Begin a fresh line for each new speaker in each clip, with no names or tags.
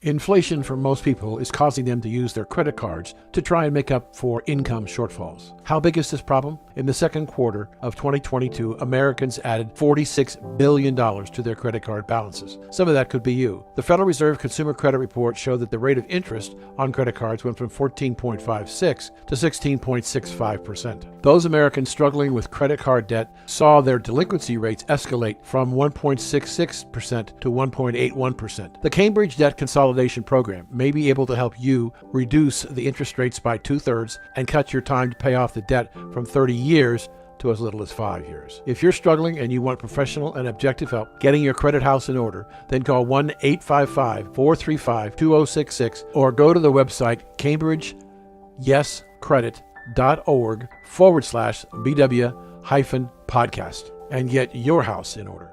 Inflation for most people is causing them to use their credit cards to try and make up for income shortfalls. How big is this problem? In the second quarter of 2022, Americans added $46 billion to their credit card balances. Some of that could be you. The Federal Reserve Consumer Credit Report showed that the rate of interest on credit cards went from 14.56 to 16.65%. Those Americans struggling with credit card debt saw their delinquency rates escalate from 1.66% to 1.81%. The Cambridge Debt Consolidation Program may be able to help you reduce the interest rates by 2/3 and cut your time to pay off the debt from 30 years to as little as 5 years. If you're struggling and you want professional and objective help getting your credit house in order, then call 1-855-435-2066 or go to the website cambridgeyescredit.org/BW-podcast and get your house in order.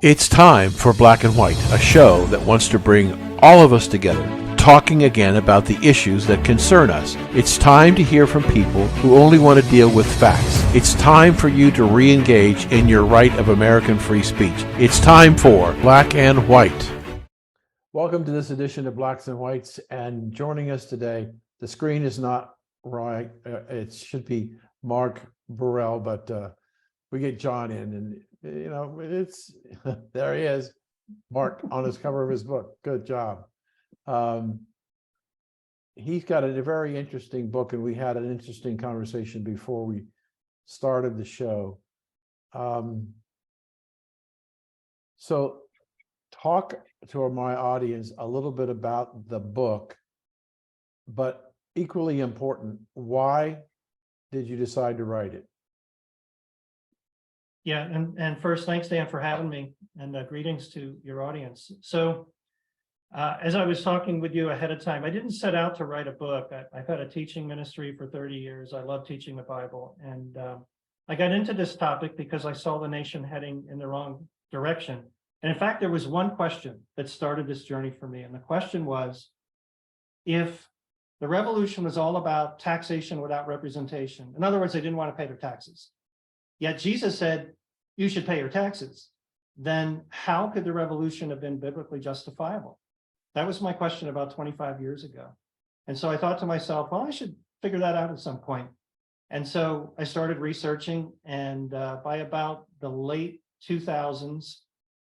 It's time for Black and White, a show that wants to bring all of us together, talking again about the issues that concern us. It's time to hear from people who only want to deal with facts. It's time for you to re-engage in your right of American free speech. It's time for Black and White. Welcome to this edition of Blacks and Whites, and joining us today, the screen is not right. It should be Mark Burrell, but we get John in, and it's there he is, Mark, on his cover of his book. Good job. He's got a very interesting book, and we had an interesting conversation before we started the show. So talk to my audience a little bit about the book, but equally important, why did you decide to write it?
Yeah, and first, thanks, Dan, for having me, and greetings to your audience. So, as I was talking with you ahead of time, I didn't set out to write a book. I've had a teaching ministry for 30 years. I love teaching the Bible, and I got into this topic because I saw the nation heading in the wrong direction. And in fact, there was one question that started this journey for me, and the question was, if the revolution was all about taxation without representation, in other words, they didn't want to pay their taxes, yet Jesus said, you should pay your taxes, then how could the revolution have been biblically justifiable? That was my question about 25 years ago. And so I thought to myself, well, I should figure that out at some point. And so I started researching, and by about the late 2000s,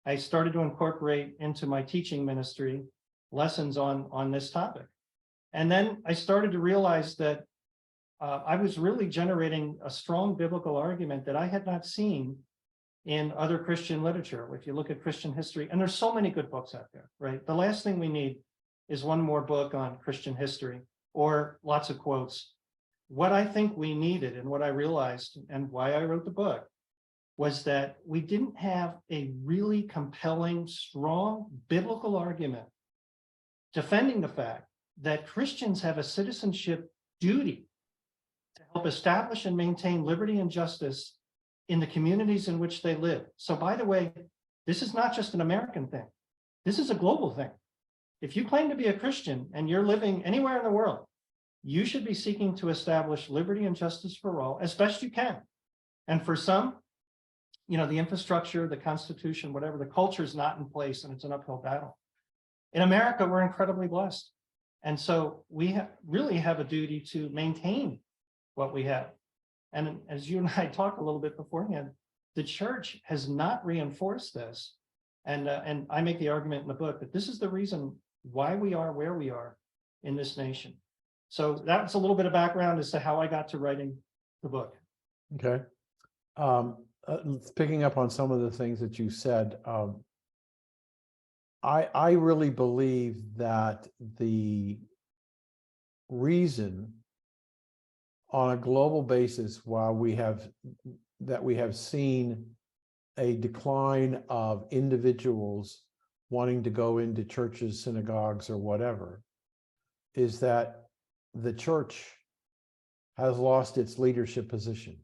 I started to incorporate into my teaching ministry lessons on this topic. And then I started to realize that I was really generating a strong biblical argument that I had not seen in other Christian literature. If you look at Christian history, and there's so many good books out there, right? The last thing we need is one more book on Christian history or lots of quotes. What I think we needed, and what I realized, and why I wrote the book, was that we didn't have a really compelling, strong biblical argument defending the fact that Christians have a citizenship duty to help establish and maintain liberty and justice in the communities in which they live. So, by the way, this is not just an American thing. This is a global thing. If you claim to be a Christian and you're living anywhere in the world, you should be seeking to establish liberty and justice for all as best you can. And for some, the infrastructure, the Constitution, whatever, the culture is not in place, and it's an uphill battle. In America, we're incredibly blessed. And so we really have a duty to maintain what we have. And as you and I talked a little bit beforehand, the church has not reinforced this. And I make the argument in the book that this is the reason why we are where we are in this nation. So that's a little bit of background as to how I got to writing the book.
Okay. Picking up on some of the things that you said, I really believe that the reason on a global basis why we have seen a decline of individuals wanting to go into churches, synagogues, or whatever, is that the church has lost its leadership position.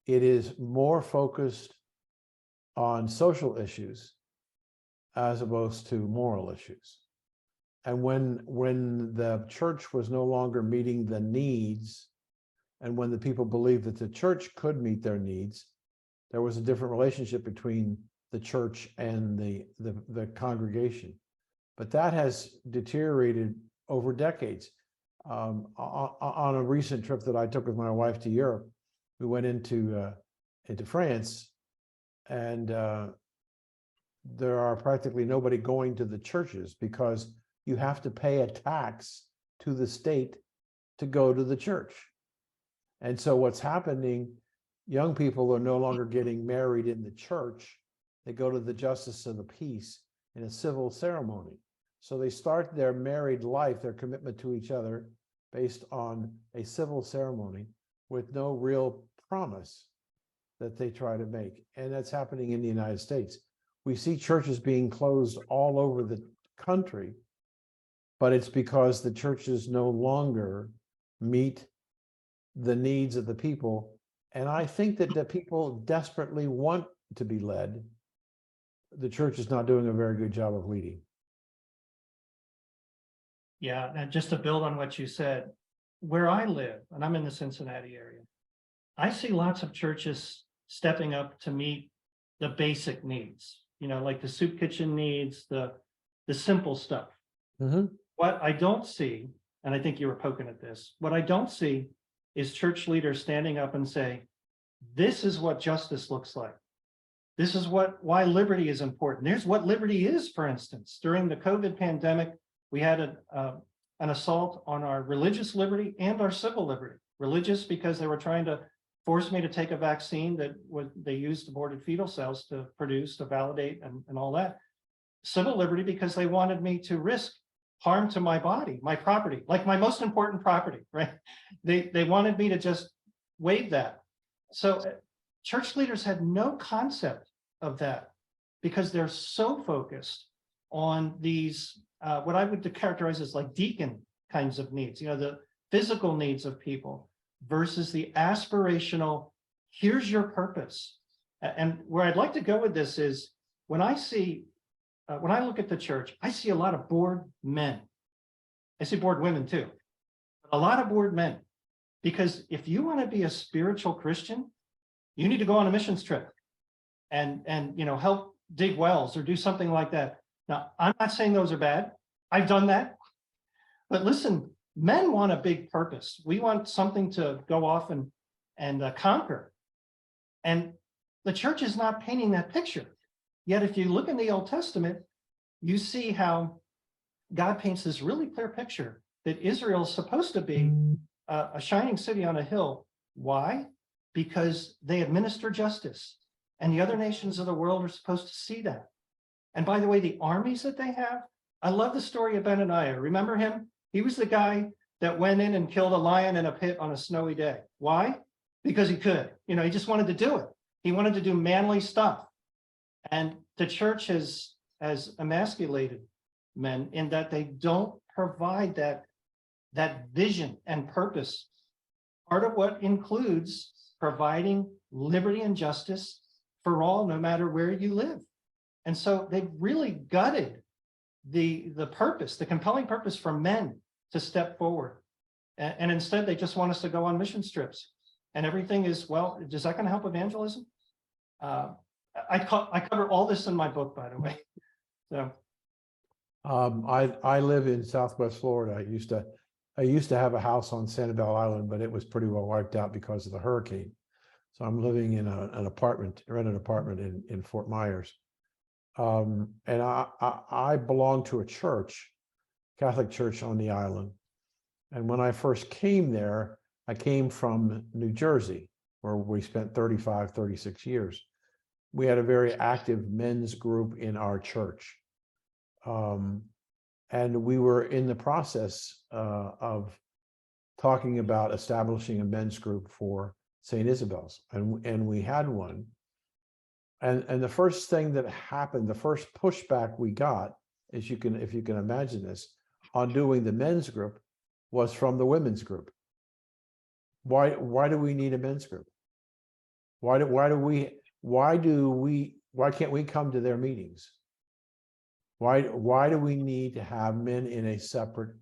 It is more focused on social issues as opposed to moral issues. And when the church was no longer meeting the needs, and when the people believed that the church could meet their needs, there was a different relationship between the church and the congregation. but that has deteriorated over decades. On a recent trip that I took with my wife to Europe, we went into France, and there are practically nobody going to the churches because you have to pay a tax to the state to go to the church. And so what's happening, young people are no longer getting married in the church. They go to the justice of the peace in a civil ceremony. So they start their married life, their commitment to each other, based on a civil ceremony with no real promise that they try to make. And that's happening in the United States. We see churches being closed all over the country, but it's because the churches no longer meet the needs of the people. And I think that the people desperately want to be led. The church is not doing a very good job of leading.
Yeah, and just to build on what you said, where I live, and I'm in the Cincinnati area, I see lots of churches stepping up to meet the basic needs, like the soup kitchen needs, the simple stuff.
Mm-hmm.
What I don't see, and I think you were poking at this, what I don't see is church leaders standing up and say, this is what justice looks like. This is why liberty is important. Here's what liberty is, for instance. During the COVID pandemic, we had an assault on our religious liberty and our civil liberty. Religious because they were trying to force me to take a vaccine that they used aborted fetal cells to produce, to validate, and all that. Civil liberty because they wanted me to risk harm to my body, my property, like my most important property, right? They wanted me to just waive that. So church leaders had no concept of that because they're so focused on these, what I would characterize as like deacon kinds of needs, the physical needs of people versus the aspirational, here's your purpose. And where I'd like to go with this is when I look at the church, I see a lot of bored men. I see bored women too, a lot of bored men, because if you want to be a spiritual Christian, you need to go on a missions trip and help dig wells or do something like that. Now, I'm not saying those are bad. I've done that. But listen, men want a big purpose. We want something to go off and conquer. And the church is not painting that picture. Yet if you look in the Old Testament, you see how God paints this really clear picture that Israel is supposed to be a shining city on a hill. Why? Because they administer justice. And the other nations of the world are supposed to see that. And by the way, the armies that they have, I love the story of Benaniah. Remember him? He was the guy that went in and killed a lion in a pit on a snowy day. Why? Because he could. He just wanted to do it. He wanted to do manly stuff. And the church has emasculated men in that they don't provide that vision and purpose. Part of what includes providing liberty and justice for all, no matter where you live. And so they've really gutted the purpose, the compelling purpose for men to step forward. And instead, they just want us to go on mission trips. And everything is, well, is that going to help evangelism? I cover all this in my book, by the way. So,
I live in Southwest Florida. I used to have a house on Sanibel Island, but it was pretty well wiped out because of the hurricane. So I'm living in an rented apartment in Fort Myers. And I belong to a church, Catholic church on the island. And when I first came there, I came from New Jersey, where we spent 35, 36 years. We had a very active men's group in our church. And we were in the process of talking about establishing a men's group for St. Isabel's, and we had one. And the first thing that happened, the first pushback we got, if you can imagine this, on doing the men's group was from the women's group. Why do we need a men's group? Why can't we come to their meetings? Why do we need to have men in a separate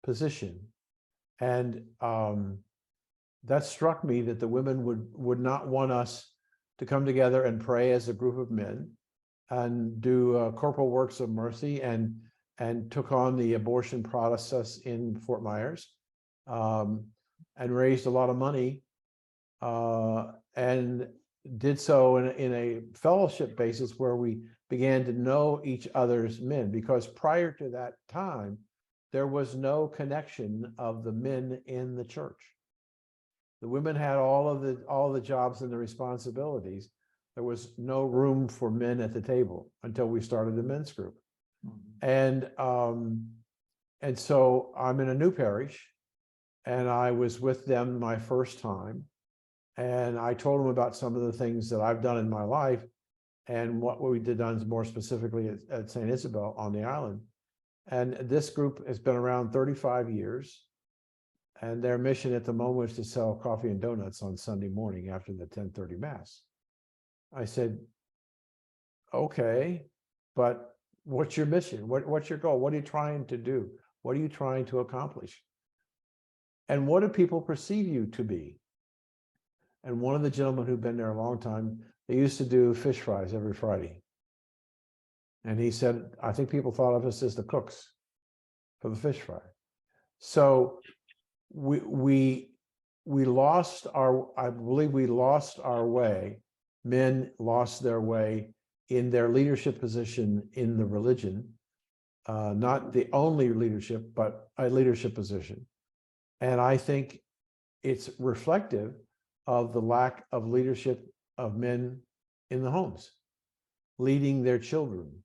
position? And that struck me, that the women would not want us to come together and pray as a group of men and do corporal works of mercy and and took on the abortion process in Fort Myers, and raised a lot of money, and did so in a fellowship basis where we began to know each other's men, because prior to that time, there was no connection of the men in the church. The women had all the jobs and the responsibilities. There was no room for men at the table until we started the men's group. And so I'm in a new parish, and I was with them my first time, and I told them about some of the things that I've done in my life and what we did done more specifically at St. Isabel on the island. And this group has been around 35 years. And their mission at the moment is to sell coffee and donuts on Sunday morning after the 10:30 Mass. I said, okay, but what's your mission? What's your goal? What are you trying to do? What are you trying to accomplish? And what do people perceive you to be? And one of the gentlemen who've been there a long time, they used to do fish fries every Friday. And he said, I think people thought of us as the cooks for the fish fry. So we lost I believe we lost our way. Men lost their way in their leadership position in the religion, not the only leadership, but a leadership position. And I think it's reflective of the lack of leadership of men in the homes, leading their children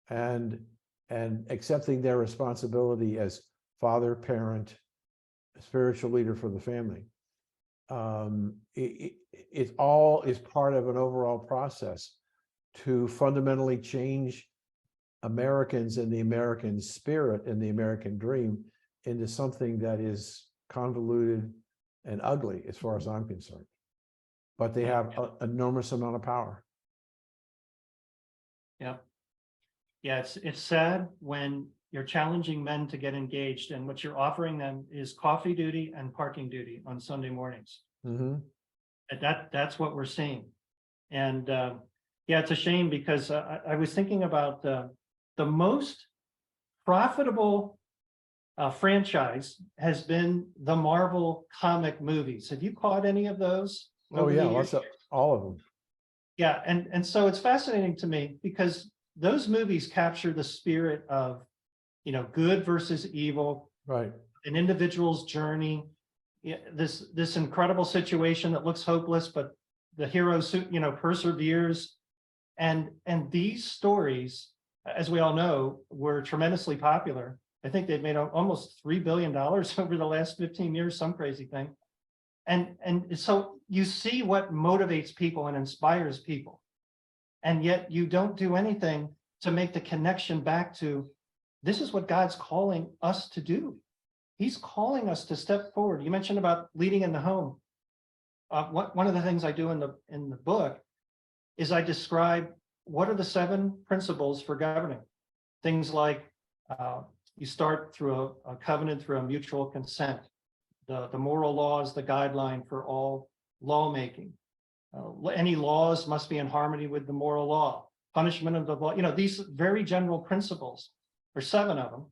and accepting their responsibility as father, parent, spiritual leader for the family. It all is part of an overall process to fundamentally change Americans and the American spirit and the American dream into something that is convoluted and ugly as far as I'm concerned. But they have an enormous amount of power.
Yeah. Yeah, it's sad when you're challenging men to get engaged, and what you're offering them is coffee duty and parking duty on Sunday mornings.
Mm-hmm.
That's what we're seeing. And yeah, it's a shame, because I was thinking about the most profitable franchise has been the Marvel comic movies. Have you caught any of those?
Oh yeah, all of them.
Yeah, and so it's fascinating to me, because those movies capture the spirit of, good versus evil,
right?
An individual's journey, this incredible situation that looks hopeless, but the hero, perseveres. And these stories, as we all know, were tremendously popular. I think they've made almost $3 billion over the last 15 years, some crazy thing. And so you see what motivates people and inspires people. And yet you don't do anything to make the connection back to, this is what God's calling us to do. He's calling us to step forward. You mentioned about leading in the home. One of the things I do in the book is I describe what are the 7 principles for governing. Things like you start through a covenant through a mutual consent. The moral law is the guideline for all lawmaking. Any laws must be in harmony with the moral law. Punishment of the law, these very general principles. There's 7 of them.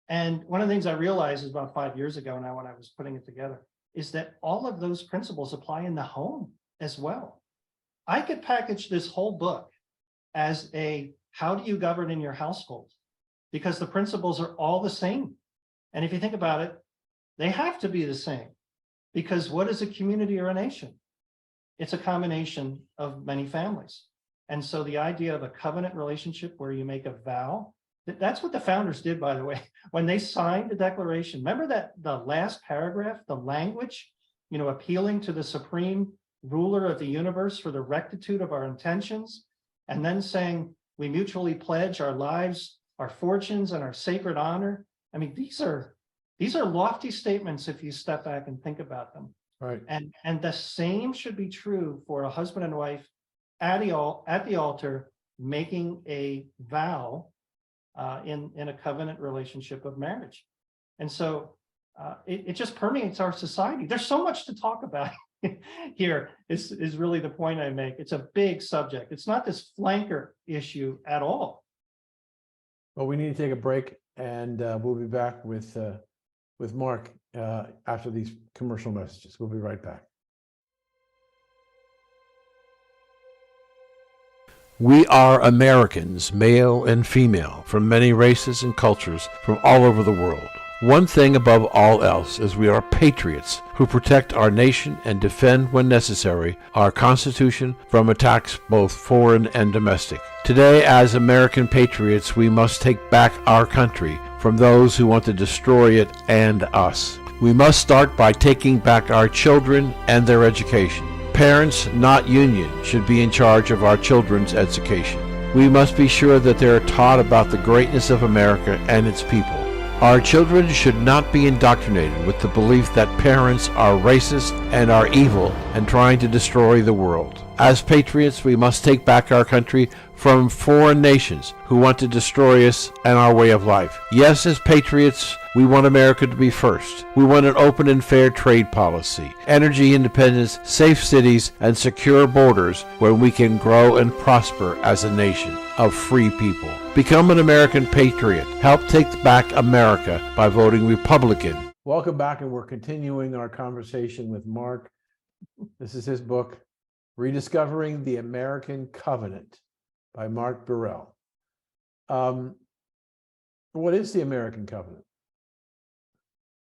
And one of the things I realized is about 5 years ago now, when I was putting it together, is that all of those principles apply in the home as well. I could package this whole book as how do you govern in your household? Because the principles are all the same. And if you think about it, they have to be the same, because what is a community or a nation? It's a combination of many families. And so the idea of a covenant relationship where you make a vow, that's what the founders did, by the way, when they signed the Declaration. Remember that the last paragraph, the language, appealing to the supreme ruler of the universe for the rectitude of our intentions, and then saying we mutually pledge our lives, our fortunes, and our sacred honor. I mean, these are lofty statements if you step back and think about them.
Right.
And the same should be true for a husband and wife at the altar, making a vow in a covenant relationship of marriage. And so it just permeates our society. There's so much to talk about here is really the point I make. It's a big subject. It's not this flanker issue at all.
Well, we need to take a break, and we'll be back with Mark after these commercial messages. We'll be right back. We are Americans, male and female, from many races and cultures from all over the world. One thing above all else is we are patriots who protect our nation and defend, when necessary, our Constitution from attacks both foreign and domestic. Today, as American patriots, we must take back our country from those who want to destroy it and us. We must start by taking back our children and their education. Parents, not unions, should be in charge of our children's education. We must be sure that they are taught about the greatness of America and its people. Our children should not be indoctrinated with the belief that parents are racist and are evil and trying to destroy the world. As patriots, we must take back our country from foreign nations who want to destroy us and our way of life. Yes, as patriots, we want America to be first. We want an open and fair trade policy, energy independence, safe cities, and secure borders where we can grow and prosper as a nation of free people. Become an American patriot. Help take back America by voting Republican. Welcome back, and we're continuing our conversation with Mark. This is his book, Rediscovering the American Covenant, by Mark Burrell. What is the American Covenant?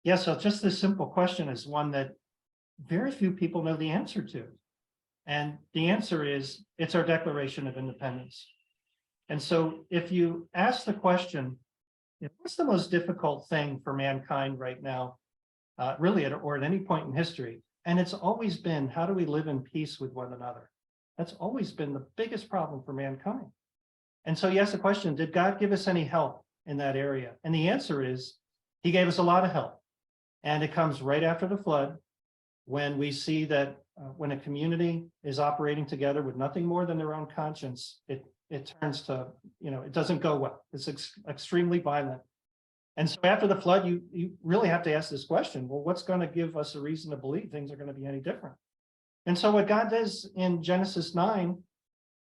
Yeah, so just this simple question is one that very few people know the answer to. And the answer is, it's our Declaration of Independence. And so if you ask the question, what's the most difficult thing for mankind right now, really or at any point in history? And it's always been, how do we live in peace with one another? That's always been the biggest problem for mankind. And so you ask the question, did God give us any help in that area? And the answer is, he gave us a lot of help. And it comes right after the flood, when we see that when a community is operating together with nothing more than their own conscience, it turns to, it doesn't go well. It's extremely violent. And so after the flood, you really have to ask this question, well, what's going to give us a reason to believe things are going to be any different? And so what God does in Genesis 9,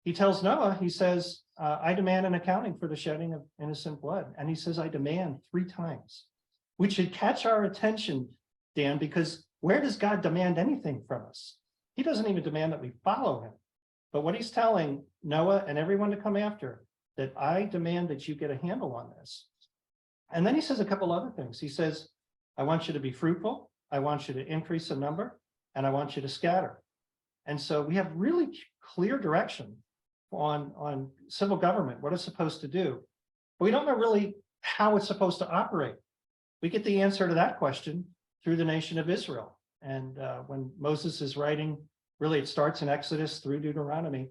he tells Noah, he says, I demand an accounting for the shedding of innocent blood. And he says, I demand 3 times, which should catch our attention, Dan, because where does God demand anything from us? He doesn't even demand that we follow him. But what he's telling Noah and everyone to come after, that I demand that you get a handle on this. And then he says a couple other things. He says, I want you to be fruitful. I want you to increase in number, and I want you to scatter. And so we have really clear direction on civil government, what it's supposed to do. But we don't know really how it's supposed to operate. We get the answer to that question through the nation of Israel. And when Moses is writing, really it starts in Exodus through Deuteronomy,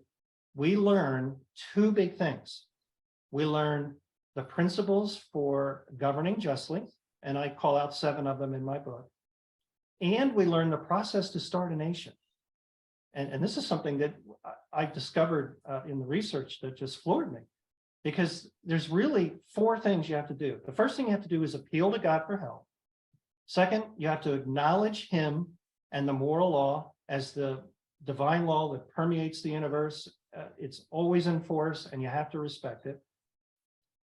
we learn 2 big things. We learn the principles for governing justly, and I call out 7 of them in my book. And we learn the process to start a nation. And this is something that I discovered in the research that just floored me, because there's really 4 things you have to do. The first thing you have to do is appeal to God for help. Second, you have to acknowledge him and the moral law as the divine law that permeates the universe. It's always in force, and you have to respect it.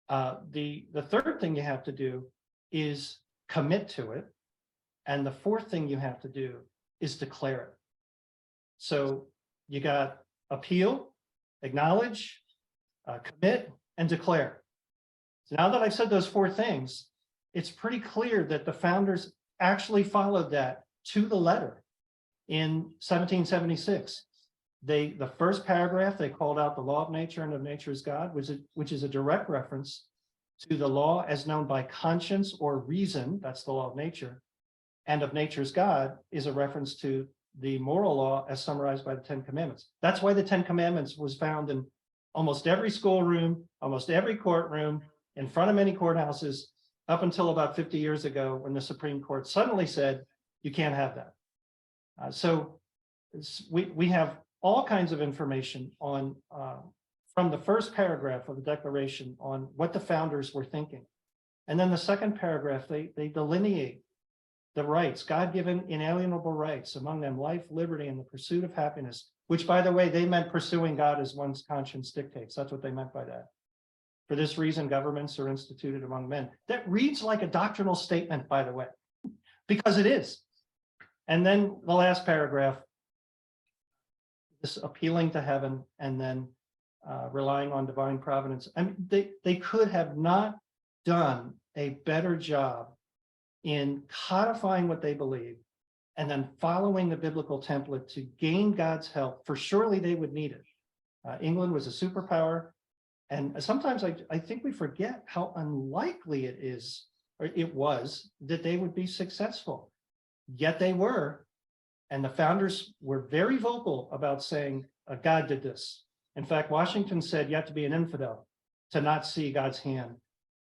The third thing you have to do is commit to it. And the 4th thing you have to do is declare it. So you got appeal, acknowledge, commit, and declare. So now that I've said those 4 things, it's pretty clear that the founders actually followed that to the letter in 1776. The first paragraph, they called out the law of nature and of nature is God, which is a direct reference to the law as known by conscience or reason, that's the law of nature, and of nature's God is a reference to the moral law as summarized by the 10 Commandments. That's why the 10 Commandments was found in almost every schoolroom, almost every courtroom, in front of many courthouses, up until about 50 years ago when the Supreme Court suddenly said, you can't have that. So we have all kinds of information on from the first paragraph of the Declaration on what the founders were thinking. And then the second paragraph, they delineate the rights, God-given inalienable rights, among them life, liberty, and the pursuit of happiness, which, by the way, they meant pursuing God as one's conscience dictates. That's what they meant by that. For this reason, governments are instituted among men. That reads like a doctrinal statement, by the way, because it is. And then the last paragraph, this appealing to heaven and then relying on divine providence. I mean, they could have not done a better job in codifying what they believe and then following the biblical template to gain God's help, for surely they would need it. England was a superpower. And sometimes I think we forget how unlikely it is, or it was, that they would be successful. Yet they were. And the founders were very vocal about saying, God did this. In fact, Washington said, you have to be an infidel to not see God's hand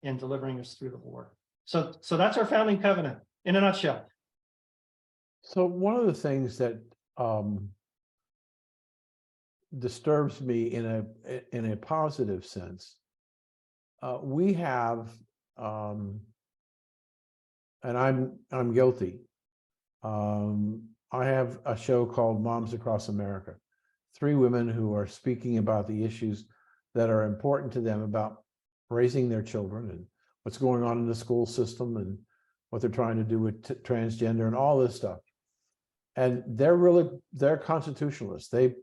in delivering us through the war. So that's our founding covenant in a nutshell.
So one of the things that disturbs me in a positive sense, we have, and I'm guilty. I have a show called Moms Across America. 3 women who are speaking about the issues that are important to them about raising their children and what's going on in the school system and what they're trying to do with transgender and all this stuff. And they're constitutionalists. They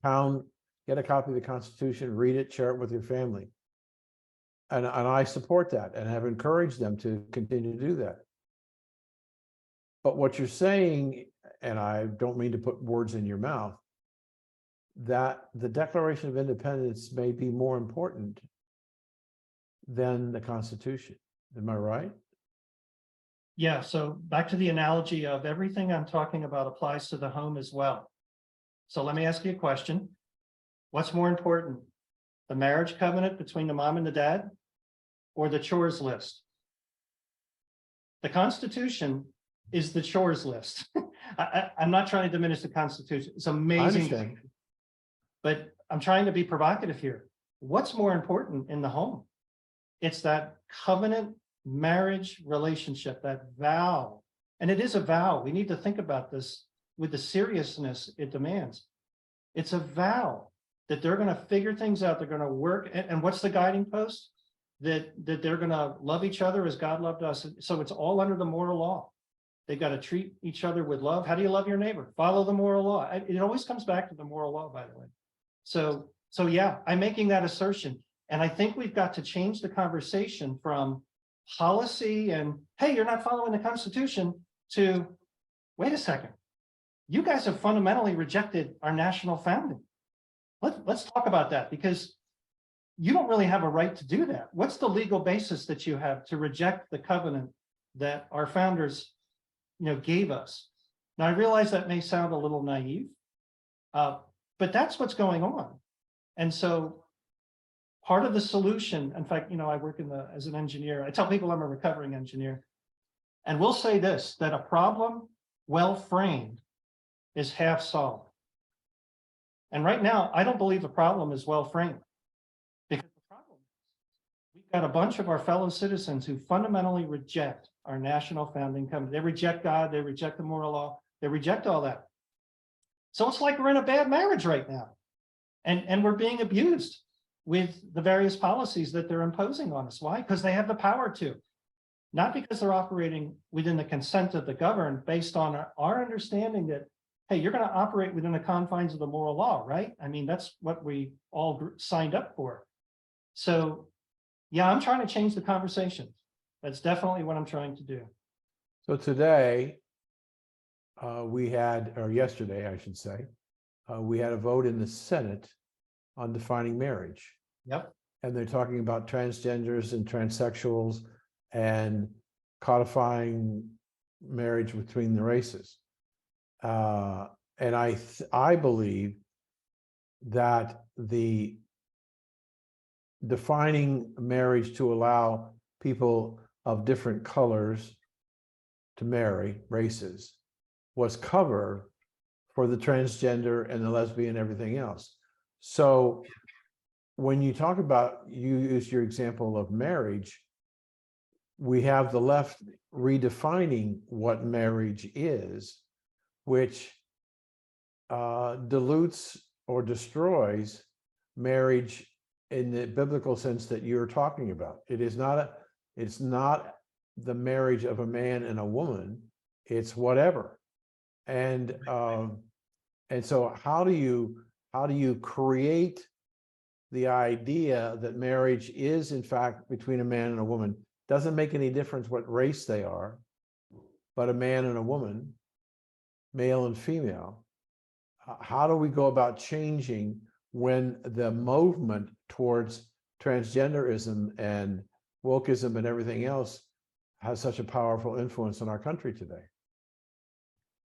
get a copy of the Constitution, read it, share it with your family. And I support that and have encouraged them to continue to do that. But what you're saying, and I don't mean to put words in your mouth, that the Declaration of Independence may be more important than the Constitution. Am I right?
Yeah, so back to the analogy of everything I'm talking about applies to the home as well. So let me ask you a question. What's more important, the marriage covenant between the mom and the dad, or the chores list? The Constitution is the chores list. I'm not trying to diminish the Constitution. It's amazing. But I'm trying to be provocative here. What's more important in the home? It's that covenant marriage relationship, that vow. And it is a vow. We need to think about this with the seriousness it demands. It's a vow that they're going to figure things out. They're going to work. And what's the guiding post? That they're going to love each other as God loved us. So it's all under the moral law. They've got to treat each other with love. How do you love your neighbor? Follow the moral law. It always comes back to the moral law, by the way. So yeah, I'm making that assertion. And I think we've got to change the conversation from policy and, hey, you're not following the Constitution, to, wait a second, you guys have fundamentally rejected our national founding. Let's talk about that, because you don't really have a right to do that. What's the legal basis that you have to reject the covenant that our founders, gave us? Now, I realize that may sound a little naive, but that's what's going on. And so part of the solution, in fact, I work as an engineer. I tell people I'm a recovering engineer. And we'll say this, that a problem well framed is half solved. And right now, I don't believe the problem is well framed. Because the problem is we've got a bunch of our fellow citizens who fundamentally reject our national founding covenant. They reject God, they reject the moral law, they reject all that. So it's like we're in a bad marriage right now. And we're being abused with the various policies that they're imposing on us. Why? Because they have the power to. Not because they're operating within the consent of the governed, based on our understanding that, hey, you're going to operate within the confines of the moral law, right? I mean, that's what we all signed up for. So, yeah, I'm trying to change the conversation. That's definitely what I'm trying to do.
So today, yesterday, I should say, we had a vote in the Senate on defining marriage.
Yep.
And they're talking about transgenders and transsexuals and codifying marriage between the races. And I believe that the defining marriage to allow people of different colors to marry races was cover for the transgender and the lesbian and everything else. So when you talk about, you use your example of marriage, we have the left redefining what marriage is, which dilutes or destroys marriage in the biblical sense that you're talking about. It's not the marriage of a man and a woman. It's whatever. And so how do you create the idea that marriage is in fact between a man and a woman? Doesn't make any difference what race they are, but a man and a woman, male and female. How do we go about changing when the movement towards transgenderism and wokeism and everything else has such a powerful influence in our country today?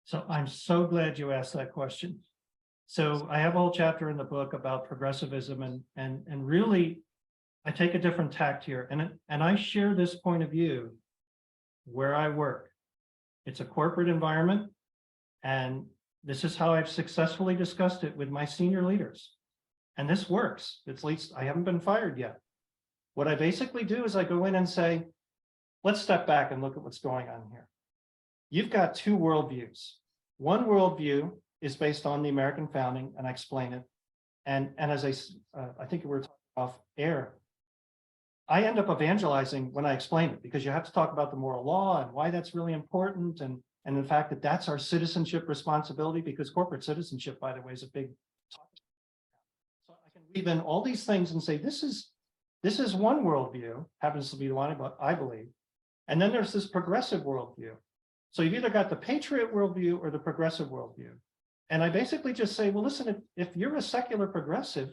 So I'm so glad you asked that question. So I have a whole chapter in the book about progressivism, and really I take a different tact here, and I share this point of view where I work. It's a corporate environment, and this is how I've successfully discussed it with my senior leaders. And this works. At least I haven't been fired yet. What I basically do is I go in and say, let's step back and look at what's going on here. You've got two worldviews. One worldview is based on the American founding, and I explain it. And as I think we were talking off air, I end up evangelizing when I explain it, because you have to talk about the moral law and why that's really important, and in fact that that's our citizenship responsibility, because corporate citizenship, by the way, is a big topic. So I can weave in all these things and say, this is one worldview, happens to be the one I believe. And then there's this progressive worldview. So you've either got the patriot worldview or the progressive worldview. And I basically just say, well, listen, if you're a secular progressive,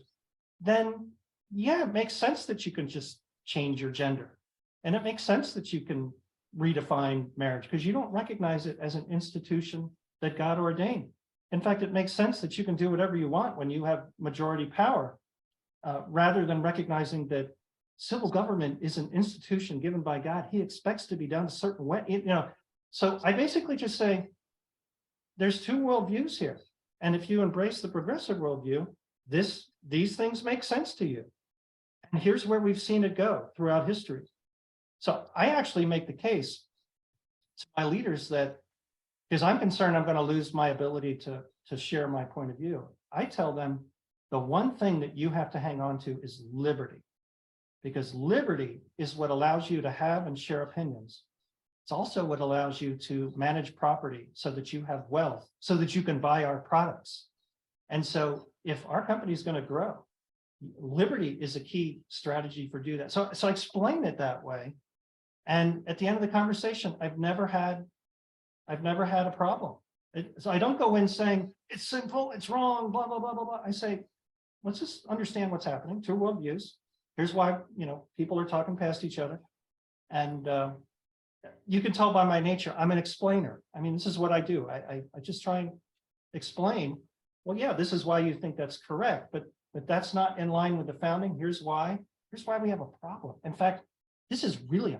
then yeah, it makes sense that you can just change your gender. And it makes sense that you can redefine marriage, because you don't recognize it as an institution that God ordained. In fact, it makes sense that you can do whatever you want when you have majority power, rather than recognizing that civil government is an institution given by God. He expects to be done a certain way, So I basically just say, there's two worldviews here. And if you embrace the progressive worldview, these things make sense to you. And here's where we've seen it go throughout history. So I actually make the case to my leaders that, because I'm concerned I'm going to lose my ability to share my point of view, I tell them the one thing that you have to hang on to is liberty. Because liberty is what allows you to have and share opinions. It's also what allows you to manage property so that you have wealth, so that you can buy our products. And so if our company is going to grow, liberty is a key strategy for do that. So I explain it that way. And at the end of the conversation, I've never had a problem. So I don't go in saying it's sinful, it's wrong, blah, blah, blah, blah, blah. I say, let's just understand what's happening. Two worldviews. Here's why, people are talking past each other. And you can tell by my nature, I'm an explainer. I mean, this is what I do. I just try and explain, well, yeah, this is why you think that's correct, but that's not in line with the founding. Here's why we have a problem. In fact, this is really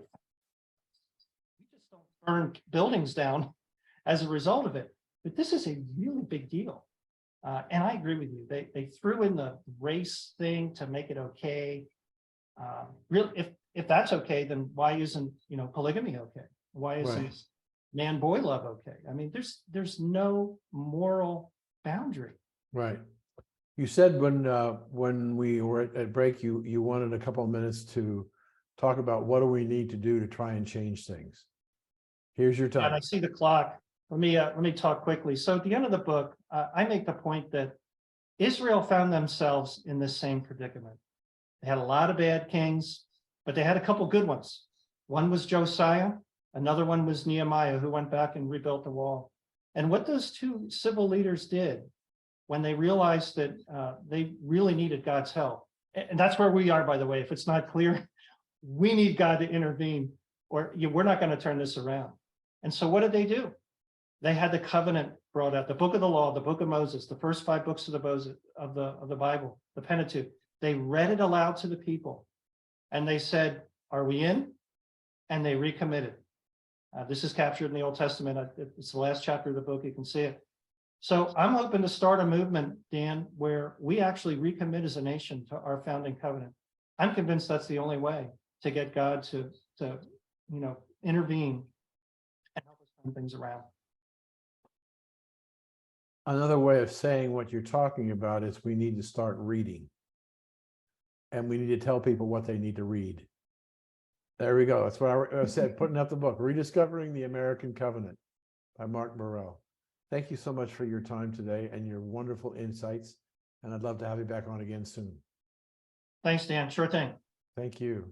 we just don't burn buildings down as a result of it, but this is a really big deal. And I agree with you. They threw in the race thing to make it okay. Really, if that's okay, then why isn't polygamy okay? Why isn't man-boy love okay? I mean, there's no moral boundary.
Right. You said when we were at break, you wanted a couple of minutes to talk about what do we need to do to try and change things. Here's your time.
And I see the clock. Let me talk quickly. So at the end of the book, I make the point that Israel found themselves in this same predicament. They had a lot of bad kings, but they had a couple good ones. One was Josiah. Another one was Nehemiah, who went back and rebuilt the wall. And what those two civil leaders did when they realized that they really needed God's help, and that's where we are, by the way, if it's not clear, we need God to intervene, or we're not going to turn this around. And so what did they do? They had the covenant brought out, the book of the law, the book of Moses, the first 5 books of the Bible, the Pentateuch. They read it aloud to the people, and they said, "Are we in?" And they recommitted. This is captured in the Old Testament. It's the last chapter of the book. You can see it. So I'm hoping to start a movement, Dan, where we actually recommit as a nation to our founding covenant. I'm convinced that's the only way to get God to intervene and help us turn things around.
Another way of saying what you're talking about is we need to start reading. and we need to tell people what they need to read. There we go. That's what I said, putting out the book, Rediscovering the American Covenant by Mark Burrell. Thank you so much for your time today and your wonderful insights. And I'd love to have you back on again soon.
Thanks, Dan. Sure thing.
Thank you.